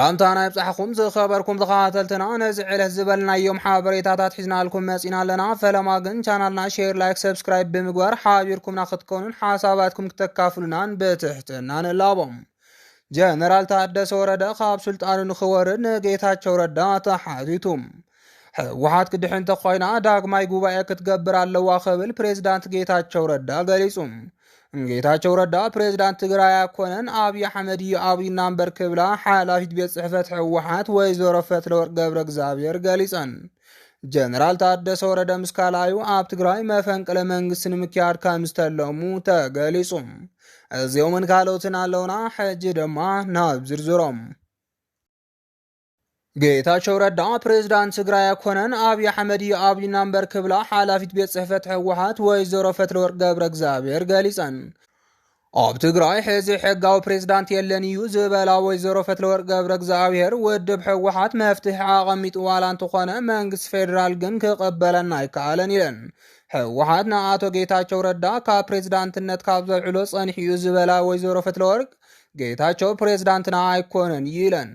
سلامتنا يبصحكم زخبركم زخاتلتنا نزعله زبلنا يوم حابريتات حزنا لكم مسينا لنا فلما قن channelنا شير لايك سبسكرايب بمقوار حابيركم ناخدكم حساباتكم تكافلنا بتحتنا نلابم جنرال ታደሰ ወረደ ካብ ስልጣኑ ንኽወርድ ንጌታቸው ረዳ ተሓቲቱም ህወሓት ክድሕን ተኾይና ዳግማይ ጉባኤ ክትገብር ኣለዋ ክብል ፕሬዝዳንት ጌታቸው ረዳ ገሊጹም ጌታቸው ረዳ ፕሬዝዳንት ትግራይ ያኮነን አብይ አሕመድ አብይ ናምበር ክብላ ሓላፊት ቤት ጽሕፈት ህወሓት ወይዘሮ ፈትለወርቅ ገብረ እግዚአብሔር ገሊጸን ጀነራል ታደሰ ወረደ ምስካላዩ ኣብ ትግራይ መፈንቅለ መንግስት ንምክያድ ከምዝተለሙ ተገሊጹም እዚኦም ካልኦትን ኣለውና ሕጂ ድማ ናብ ዝርዝሮም ጌታቸው ረዳ ፕሬዝዳንት ትግራይ ያኮነን አብይ አሕመድ አብይ ናምበር ክብላ ሓላፊት ቤት ጽሕፈት ህወሓት ወይዘሮ ፈትለወርቅ ገብረ እግዚአብሔር ገሊጸን ኣብ ትግራይ ሕዚ ሕጋዊ ፕሬዝዳንት የለን እዩ ዝበላ ወይዘሮ ፈትለወርቅ ገብረ እግዚአብሔር ውድብ ህወሓት መፍትሒ ኣቐሚጡ ዋላ እንተኾነ መንግስት ፌደራል ግን ክቕበለና ኣይከኣለን ኢለን ህወሓት ንኣቶ ጌታቸው ረዳ ካብ ፕሬዝዳንትነት ካብ ዘውዕሎ ጸኒሑ እዩ ዝበላ ወይዘሮ ፈትለወርቅ ጌታቸው ፕሬዝዳንትና ኣይኮነን ይለን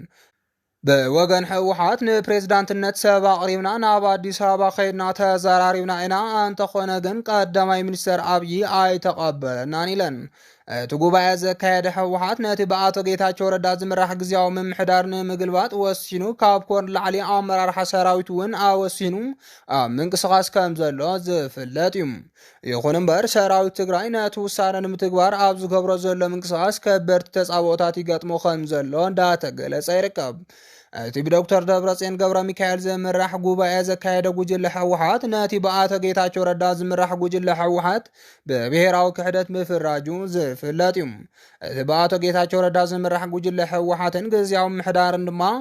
በወገን ህወሓት ንፕሬዝዳንትነት ሰብ ኣቕሪብና ናብ ኣዲስ ኣበባ ኸይድና ተዘራሪብና ኢና እንተኾነ ግን ቀዳማይ ሚኒስተር ኣብይ ኣይተቐበለናን ኢለን እቲ ጉባኤ ዘካየደ ህወሓት ነቲ ብኣቶ ጌታቸው ረዳ ዝምራሕ ግዝያዊ ምምሕዳር ንምግልባጥ ወሲኑ ካብ ኮን ላዕሊ ኣመራርሓ ሰራዊት እውን ኣወሲኑ ኣብ ምንቅስቓስ ከም ዘሎ ዝፍለጥ እዩ ይኹን እምበር ሰራዊት ትግራይ ነቲ ውሳነ ንምትግባር ኣብ ዝገብሮ ዘሎ ምንቅስቓስ ከበድቲ ተጻብኦታት ይገጥሞ ከም ዘሎ እንዳተገለጸ ይርከብ እቲ ብዶክተር ደብረጽዮን ገብረ ሚካኤል ዝምራሕ ጉባኤ ዘካየደ ጉጅለ ህወሓት ነቲ ብኣቶ ጌታቸው ረዳ ዝምራሕ ጉጅለ ህወሓት ብብሔራዊ ክሕደት ምፍራጁ ዝፍለጥ እዩ እቲ ብኣቶ ጌታቸው ረዳ ዝምራሕ ጉጅለ ህወሓትን ግዝያዊ ምሕዳርን ድማ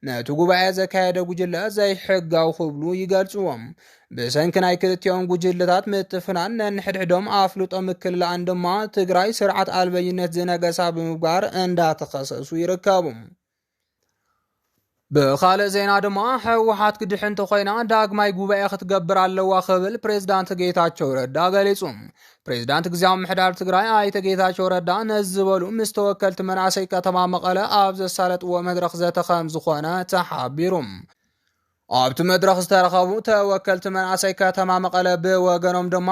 ነቲ ጉባኤ ዘካየደ ጉጅለ ዘይሕጋዊ ክብሉ ይገልጽዎም ብሰንኪ ናይ ክልቲኦም ጉጅለታት ምትፍናን ነንሕድሕዶም ኣፍልጦ ምክልላን ድማ ትግራይ ስርዓት ኣልበይነት ዝነገሳ ብምግባር እንዳተኸሰሱ ይርከቡ بخالق زينا دما ህወሓት ክድሕን ተኾይና ዳግማይ ጉባኤ ክትገብር ኣለዋ ክብል ፕሬዝዳንት ጌታቸው ረዳ ገሊጹም ፕሬዝዳንት ግዝያዊ ምሕዳር ትግራይ ኣይተ ጌታቸው ረዳ ነዝበሉ ምስ ተወከልቲ መናእሰይ ከተማ መቐለ ኣብ ዘሳለጥዎ መድረኽ ዘተኸም ዝኾነ ተሓቢሩም ኣብቲ መድረኽ ዝተረኸቡ ተወከልቲ መናእሰይ ከተማ መቐለ ብወገኖም ድማ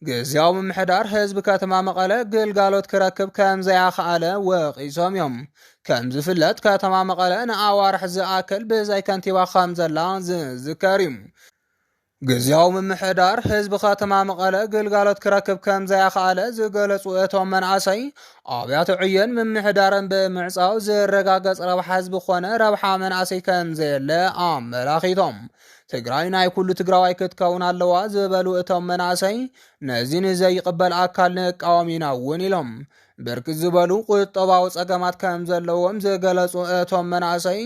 ግዝያዊ ምሕዳር ህዝቢ ከተማ መቐለ ግልጋሎት ክረክብ ከም ዘያኸኣለ ወቒሶም እዮም ከም ዝፍለጥ ከተማ መቐለ ንኣዋርሕ ዝኣክል ብዘይ ከንቲባ ከም ዘላ ዝዝከር እዩ ግዝያዊ ምምሕዳር ህዝቢ ከተማ መቐለ ግልጋሎት ክረክብ ከም ዘያኸኣለ ዝገለጹ እቶም መናእሰይ ኣብያተ ዕዮን ምምሕዳርን ብምዕጻው ዝረጋገጽ ረብሓ ህዝቢ ኮነ ረብሓ መናእሰይ ከም ዘየለ ኣመላኺቶም ትግራይ ናይ ኩሉ ትግራዋይ ክትከውን ኣለዋ ዝበሉ እቶም መናእሰይ ነዚ ንዘይቕበል ኣካል ንቃወም ኢና እውን ኢሎም ብርክት ዝበሉ ቁጠባዊ ጸገማት ከም ዘለዎም ዝገለጹ እቶም መናእሰይ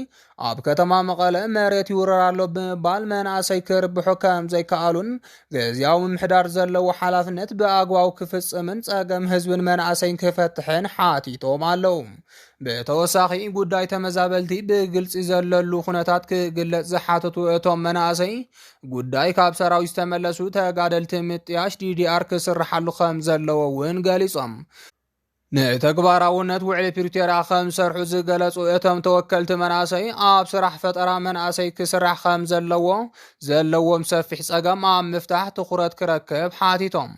ኣብ ከተማ መቐለ መሬት ይውረር ኣሎ ብምባል መናእሰይ ክርብሑ ከም ዘይከኣሉን ግዝያዊ ምምሕዳር ዘለዎ ሓላፍነት ብኣግባቡ ክፍጽምን ጸገም ህዝብን መናእሰይን ክፈትሕን ሓቲቶም ኣለዉ ብተወሳኺ ጉዳይ ተመዛበልቲ ብግልፂ ዘለሉ ኩነታት ክግለጽ ዝሓተቱ እቶም መናእሰይ ጉዳይ ካብ ሰራዊት ዝተመለሱ ተጋደልቲ ምጥያሽ ዲዲኣር ክስርሓሉ ከም ዘለዎ እውን ገሊጾም ንተግባራውነት ውዕሊ ፕሪቶሪያ ከም ሰርሑ ዝገለጹ እቶም ተወከልቲ መናእሰይ ኣብ ስራሕ ፈጠራ መናእሰይ ክስራሕ ከም ዘለዎም ሰፊሕ ጸገም ኣብ ምፍታሕ ትኹረት ክረክብ ሓቲቶም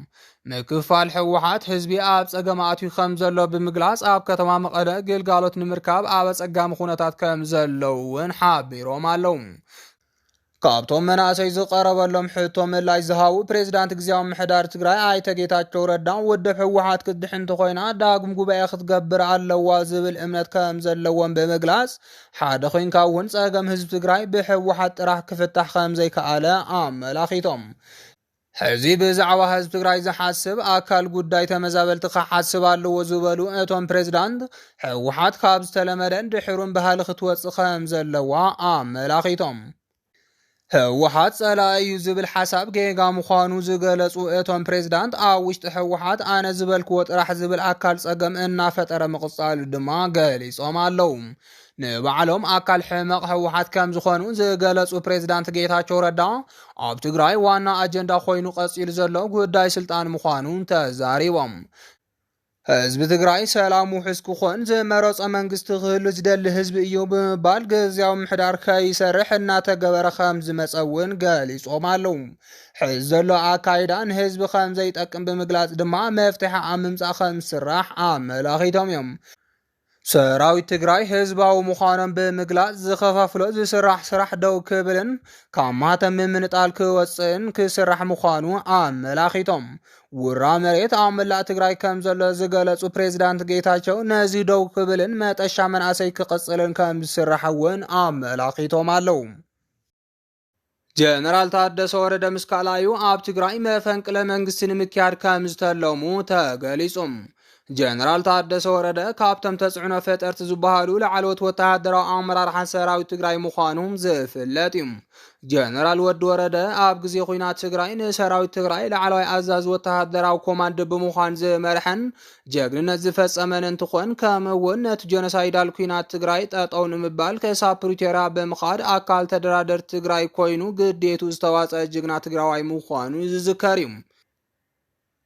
ምክፋል ህወሓት ህዝቢ ኣብ ጸገም ኣትዩ ከም ዘሎ ብምግላጽ ኣብ ከተማ መቐለ ግልጋሎት ንምርካብ ኣብ ጸጋሚ ኩነታት ከም ዘለዉ እውን ሓቢሮም ኣለዉ ካብቶም መናእሰይ ዝቐረበሎም ሕቶ ምላሽ ዝሃቡ ፕሬዝዳንት ግዝያዊ ምሕዳር ትግራይ ኣይተ ጌታቸው ረዳ ውድብ ህወሓት ክትድሕን ተኾይና ዳግም ጉባኤ ክትገብር ኣለዋ ዝብል እምነት ከም ዘለዎም ብምግላጽ ሓደ ኮይንካ እውን ጸገም ህዝቢ ትግራይ ብህወሓት ጥራሕ ክፍታሕ ከም ዘይከኣለ ኣመላኺቶም ሕዚ ብዛዕባ ህዝቢ ትግራይ ዝሓስብ ኣካል ጉዳይ ተመዛበልቲ ክሓስብ ኣለዎ ዝበሉ እቶም ፕሬዝዳንት ህወሓት ካብ ዝተለመደን ድሕሩን ባህሊ ክትወፅእ ከም ዘለዋ ኣመላኺቶም ህወሓት ጸላኢ እዩ ዝብል ሓሳብ ጌጋ ምዃኑ ዝገለጹ እቶም ፕሬዝዳንት ኣብ ውሽጢ ህወሓት ኣነ ዝበልክዎ ጥራሕ ዝብል ኣካል ጸገም እናፈጠረ ምቕጻሉ ድማ ገሊጾም ኣለዉ ንባዕሎም ኣካል ሕመቕ ህወሓት ከም ዝኾኑ ዝገለጹ ፕሬዝዳንት ጌታቸው ረዳ ኣብ ትግራይ ዋና ኣጀንዳ ኮይኑ ቀጺሉ ዘሎ ጉዳይ ስልጣን ምዃኑ ተዛሪቦም ህዝቢ ትግራይ ሰላም ውሕስ ክኾን ዝመረፀ መንግስቲ ክህሉ ዝደሊ ህዝቢ እዩ ብምባል ግዚያዊ ምሕዳር ከይሰርሕ እናተገበረ ከም ዝመፀ እውን ገሊፆም ኣለዉ። ሕዚ ዘሎ ኣካይዳ ንህዝቢ ከም ዘይጠቅም ብምግላጽ ድማ መፍትሒ ኣብ ምምጻእ ከም ዝስራሕ ኣመላኺቶም እዮም። ሰራዊት ትግራይ ህዝባዊ ምዃኖም ብምግላጽ ዝኸፋፍሎ ዝስራሕ ስራሕ ደው ክብልን ካብ ማህተም ምምንጣል ክወፅእን ክስራሕ ምዃኑ ኣመላኺቶም። ውራ መሬት ኣብ መላእ ትግራይ ከም ዘሎ ዝገለጹ ፕሬዝዳንት ጌታቸው ነዚ ደው ክብልን መጠሻ መናእሰይ ክቕጽልን ከም ዝስራሕ እውን ኣመላኺቶም ኣለዉ። ጀነራል ታደሰ ወረደ ምስ ካልኣዩ ኣብ ትግራይ መፈንቅለ መንግስቲ ንምክያድ ከም ዝተለሙ ተገሊጹ። ጀነራል ታደሰ ወረደ ካብቶም ተጽዕኖ ፈጠርቲ ዝበሃሉ ላዕለዎት ወተሃደራዊ ኣመራርሓ ሰራዊት ትግራይ ምዃኖም ዝፍለጥ እዩ። ጀነራል ወዲ ወረደ ኣብ ግዜ ኩናት ትግራይ ንሰራዊት ትግራይ ላዕለዋይ ኣዛዚ ወተሃደራዊ ኮማንድ ብምዃን ዝመርሐን ጀግንነት ዝፈጸመን እንትኾን ከምኡውን ነቲ ጀኖሳይዳል ኩናት ትግራይ ጠጠው ንምባል ክሳብ ፕሪቶርያ ብምኻድ ኣካል ተደራደርቲ ትግራይ ኮይኑ ግዴቱ ዝተዋፅአ ጅግና ትግራዋይ ምዃኑ ዝዝከር እዩ።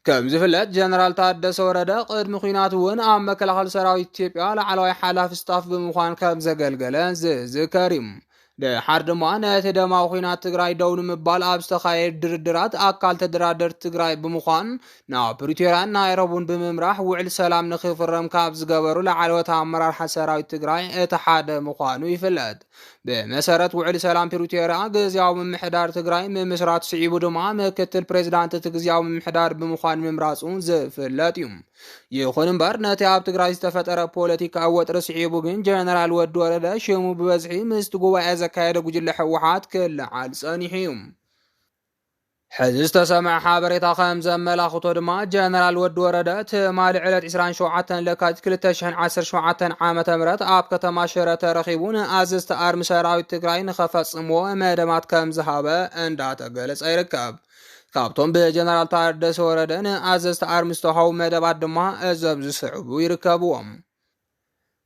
ከም ዝፍለጥ ጀነራል ታደሰ ወረደ ቅድሚ ኩናት እውን ኣብ መከላኸሊ ሰራዊት ኢትዮጵያ ላዕለዋይ ሓላፊ ስታፍ ብምዃን ከም ዘገልገለ ዝዝከር እዩ። ድሓር ድማ ነቲ ደማዊ ኩናት ትግራይ ደው ንምባል ኣብ ዝተኻየደ ድርድራት ኣካል ተደራደርቲ ትግራይ ብምዃን ናብ ፕሪቶርያን ናይሮቢን ብምምራሕ ውዕል ሰላም ንኽፍረም ካብ ዝገበሩ ላዕለዎት ኣመራርሓ ሰራዊት ትግራይ እቲ ሓደ ምዃኑ ይፍለጥ። ብመሰረት ውዕል ሰላም ፕሪቶርያ ግዝያዊ ምምሕዳር ትግራይ ምምስራቱ ስዒቡ ድማ ምክትል ፕሬዝዳንት እቲ ግዝያዊ ምምሕዳር ብምዃን ምምራፁ ዝፍለጥ እዩ። ይኹን እምበር ነቲ ኣብ ትግራይ ዝተፈጠረ ፖለቲካዊ ወጥሪ ስዒቡ ግን ጀነራል ወዲ ወረደ ሽሙ ብበዝሒ ምስቲ ጉባኤ ዘካየደ ጉጅለ ሕወሓት ክለዓል ጸኒሑ እዩ። ሕዚ ዝተሰምዐ ሓበሬታ ከም ዘመላኽቶ ድማ ጀነራል ወዲ ወረደ ትማሊ ዕለት 27 ለካቲት 2017 ዓ.ም ኣብ ከተማ ሽረ ተረኺቡ ንኣዘዝቲ ኣርሚ ሰራዊት ትግራይ ንኸፈጽምዎ መደማት ከም ዝሃበ እንዳተገለጸ ይርከብ። ካብቶም ብጀነራል ታደሰ ወረደ ንኣዘዝቲ ኣርሚ ዝተውሃቡ መደባት ድማ እዞም ዝስዕቡ ይርከብዎም።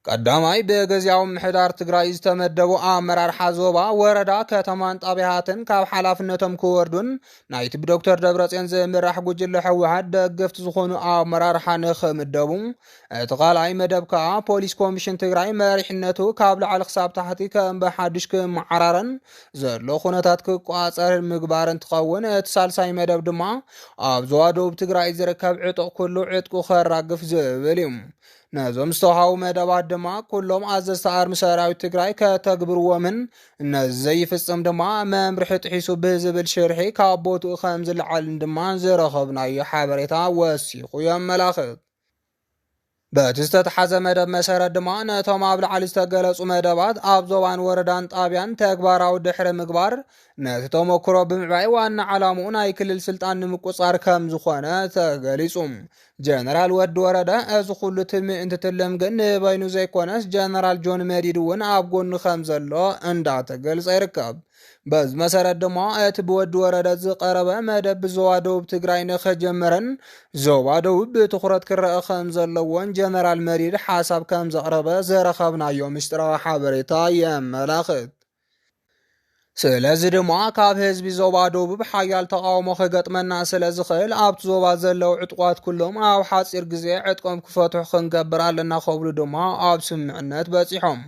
ቀዳማይ ብግዚያዊ ምሕዳር ትግራይ ዝተመደቡ ኣመራርሓ ዞባ ወረዳ ከተማን ጣብያትን ካብ ሓላፍነቶም ክወርዱን ናይቲ ብዶክተር ደብረጽዮን ዝምራሕ ጉጅለ ሕወሓት ደገፍቲ ዝኾኑ ኣመራርሓ ንኽምደቡ፣ እቲ ካልኣይ መደብ ከዓ ፖሊስ ኮሚሽን ትግራይ መሪሕነቱ ካብ ላዕሊ ክሳብ ታሕቲ ከም ብሓዱሽ ክመዓራረን ዘሎ ኩነታት ክቋፀር ምግባር እንትኸውን፣ እቲ ሳልሳይ መደብ ድማ ኣብ ዞባ ደቡብ ትግራይ ዝርከብ ዕጡቕ ኩሉ ዕጥቁ ከራግፍ ዝብል እዩ። ነዞም ዝተውሃቡ መደባት ድማ ኩሎም ኣዘዝቲ ኣርሚ ሰራዊት ትግራይ ከተግብርዎምን ነዚ ዘይፍጽም ድማ መምርሒ ጥሒሱ ብዝብል ሽርሒ ካብ ቦትኡ ከም ዝለዓልን ድማ ዝረኸብናዮ ሓበሬታ ወሲኹ የመላኽት። በቲ ዝተተሓዘ መደብ መሰረት ድማ ነቶም ኣብ ላዕሊ ዝተገለጹ መደባት ኣብ ዞባን ወረዳን ጣብያን ተግባራዊ ድሕሪ ምግባር ነቲ ተመክሮ ብምዕባይ ዋና ዓላምኡ ናይ ክልል ስልጣን ንምቁጻር ከም ዝኾነ ተገሊጹ። ጀነራል ወዲ ወረደ እዚ ኩሉ ትልሚ እንትትልም ግን ንበይኑ ዘይኮነስ ጀነራል ጆን መዲድ እውን ኣብ ጎኑ ከም ዘሎ እንዳተገልጸ ይርከብ። በዚ መሰረት ድማ እቲ ብወዲ ወረደ ዝቐረበ መደብ ብዞባ ደቡብ ትግራይ ንኸጀመረን ዞባ ደቡብ ብትኹረት ክረአ ከም ዘለዎን ጀነራል መዲድ ሓሳብ ከም ዘቕረበ ዘረኸብናዮ ምስጢራዊ ሓበሬታ የመላኽት። ስለዚ ድማ ካብ ህዝቢ ዞባ ደቡብ ሓያል ተቃውሞ ክገጥመና ስለ ዝኽእል ኣብቲ ዞባ ዘለው ዕጥቋት ኩሎም ኣብ ሓፂር ግዜ ዕጥቆም ክፈትሑ ክንገብር ኣለና ክብሉ ድማ ኣብ ስምምዕነት በፂሖም።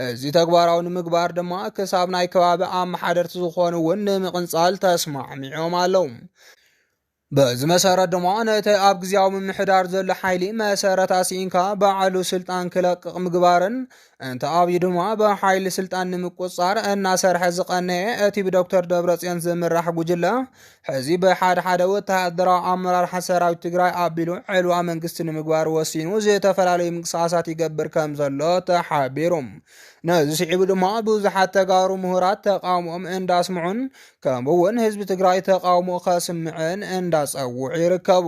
እዚ ተግባራዊ ንምግባር ድማ ክሳብ ናይ ከባቢ ኣመሓደርቲ ዝኾኑ እውን ንምቕንጻል ተስማዕሚዖም ኣለዉ። በዚ መሰረት ድማ ነቲ ኣብ ግዝያዊ ምምሕዳር ዘሎ ሓይሊ መሰረት ኣስኢንካ ባዕሉ ስልጣን ክለቅቕ ምግባርን እንተ ኣብዩ ድማ ብሓይሊ ስልጣን ንምቁጻር እናሰርሐ ዝቐነየ እቲ ብዶክተር ደብረጽዮን ዝምራሕ ጉጅለ ሕዚ ብሓደ ሓደ ወተሃደራዊ ኣመራርሓ ሰራዊት ትግራይ ኣቢሉ ዕልዋ መንግስቲ ንምግባር ወሲኑ ዝተፈላለዩ ምንቅስቓሳት ይገብር ከም ዘሎ ተሓቢሮም። ነዚ ስዒቡ ድማ ብዙሓት ተጋሩ ምሁራት ተቃውሞኦም እንዳስምዑን ከምኡውን ህዝቢ ትግራይ ተቃውሞ ከስምዕን እንዳጸውዑ ይርከቡ።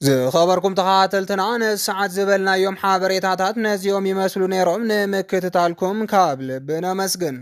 ዝኸበርኩም ተኸታተልትና ንሰዓት ዝበልናዮም ሓበሬታታት ነዚኦም ይመስሉ ነይሮም። ንምክትታልኩም ካብ ልቢ ነመስግን።